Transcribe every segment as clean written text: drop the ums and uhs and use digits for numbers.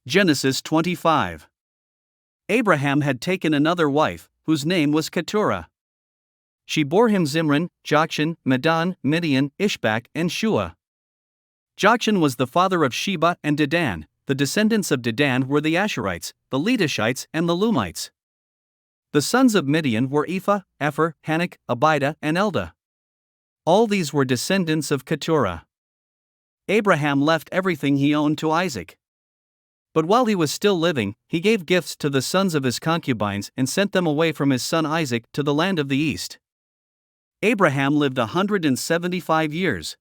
Genesis 25. Abraham had taken another wife, whose name was Keturah. She bore him Zimran, Jokshan, Medan, Midian, Ishbak, and Shuah. Jokshan was the father of Sheba and Dedan. The descendants of Dedan were the Ashurites, the Letushites, and the Leummites. The sons of Midian were Ephah, Epher, Hanok, Abida, and Eldaah. All these were descendants of Keturah. Abraham left everything he owned to Isaac. But while he was still living, he gave gifts to the sons of his concubines and sent them away from his son Isaac to the land of the east. Abraham lived 175 years.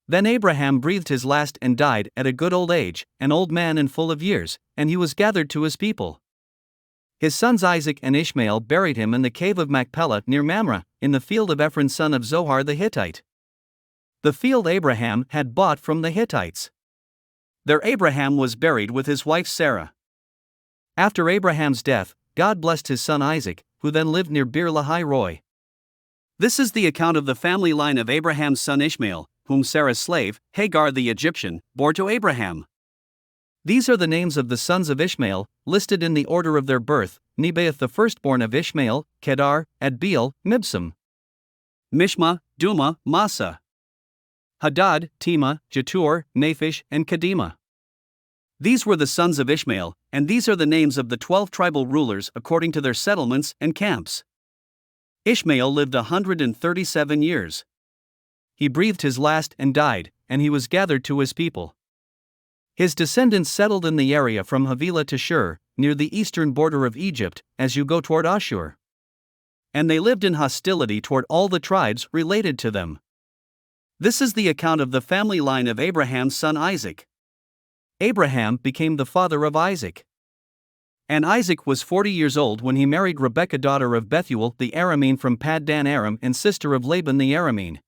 Then Abraham breathed his last and died at a good old age, an old man and full of years, and he was gathered to his people. His sons Isaac and Ishmael buried him in the cave of Machpelah near Mamre, in the field of Ephron son of Zohar the Hittite. The field Abraham had bought from the Hittites. There Abraham was buried with his wife Sarah. After Abraham's death, God blessed his son Isaac, who then lived near Beer Lahai Roi. This is the account of the family line of Abraham's son Ishmael, whom Sarah's slave, Hagar the Egyptian, bore to Abraham. These are the names of the sons of Ishmael, listed in the order of their birth: Nebaioth the firstborn of Ishmael, Kedar, Adbeel, Mibsam, Mishma, Duma, Massa, Hadad, Tema, Jetur, Naphish, and Kedemah. These were the sons of Ishmael, and these are the names of the 12 tribal rulers according to their settlements and camps. Ishmael lived 137 years. He breathed his last and died, and he was gathered to his people. His descendants settled in the area from Havilah to Shur, near the eastern border of Egypt, as you go toward Ashur. And they lived in hostility toward all the tribes related to them. This is the account of the family line of Abraham's son Isaac. Abraham became the father of Isaac. And Isaac was 40 years old when he married Rebekah daughter of Bethuel the Aramean from Paddan Aram and sister of Laban the Aramean.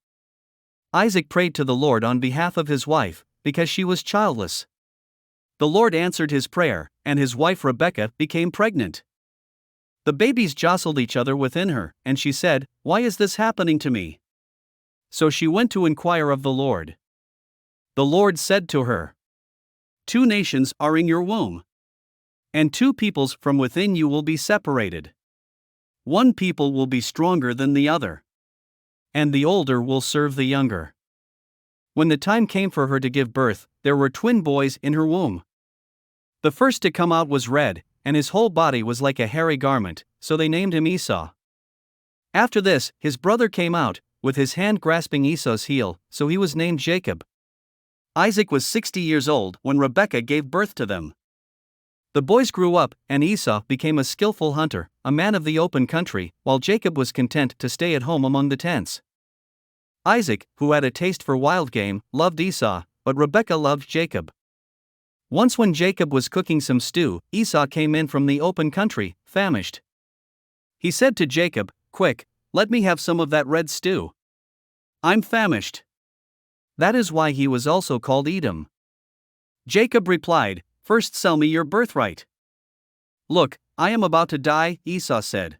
Isaac prayed to the Lord on behalf of his wife, because she was childless. The Lord answered his prayer, and his wife Rebekah became pregnant. The babies jostled each other within her, and she said, "Why is this happening to me?" So she went to inquire of the Lord. The Lord said to her, "Two nations are in your womb, and two peoples from within you will be separated. One people will be stronger than the other, and the older will serve the younger." When the time came for her to give birth, there were twin boys in her womb. The first to come out was red, and his whole body was like a hairy garment, so they named him Esau. After this, his brother came out, with his hand grasping Esau's heel, so he was named Jacob. Isaac was 60 years old when Rebekah gave birth to them. The boys grew up, and Esau became a skillful hunter, a man of the open country, while Jacob was content to stay at home among the tents. Isaac, who had a taste for wild game, loved Esau, but Rebekah loved Jacob. Once when Jacob was cooking some stew, Esau came in from the open country, famished. He said to Jacob, "Quick, let me have some of that red stew. I'm famished." That is why he was also called Edom. Jacob replied, "First sell me your birthright." "Look, I am about to die," Esau said.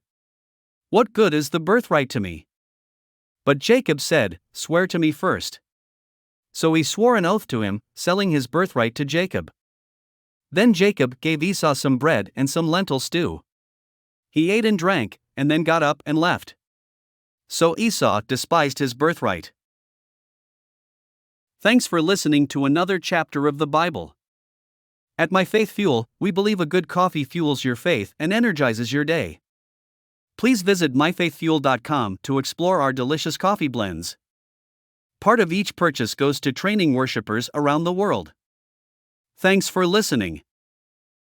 "What good is the birthright to me?" But Jacob said, "Swear to me first." So he swore an oath to him, selling his birthright to Jacob. Then Jacob gave Esau some bread and some lentil stew. He ate and drank, and then got up and left. So Esau despised his birthright. Thanks for listening to another chapter of the Bible. At My Faith Fuel, we believe a good coffee fuels your faith and energizes your day. Please visit myfaithfuel.com to explore our delicious coffee blends. Part of each purchase goes to training worshipers around the world. Thanks for listening.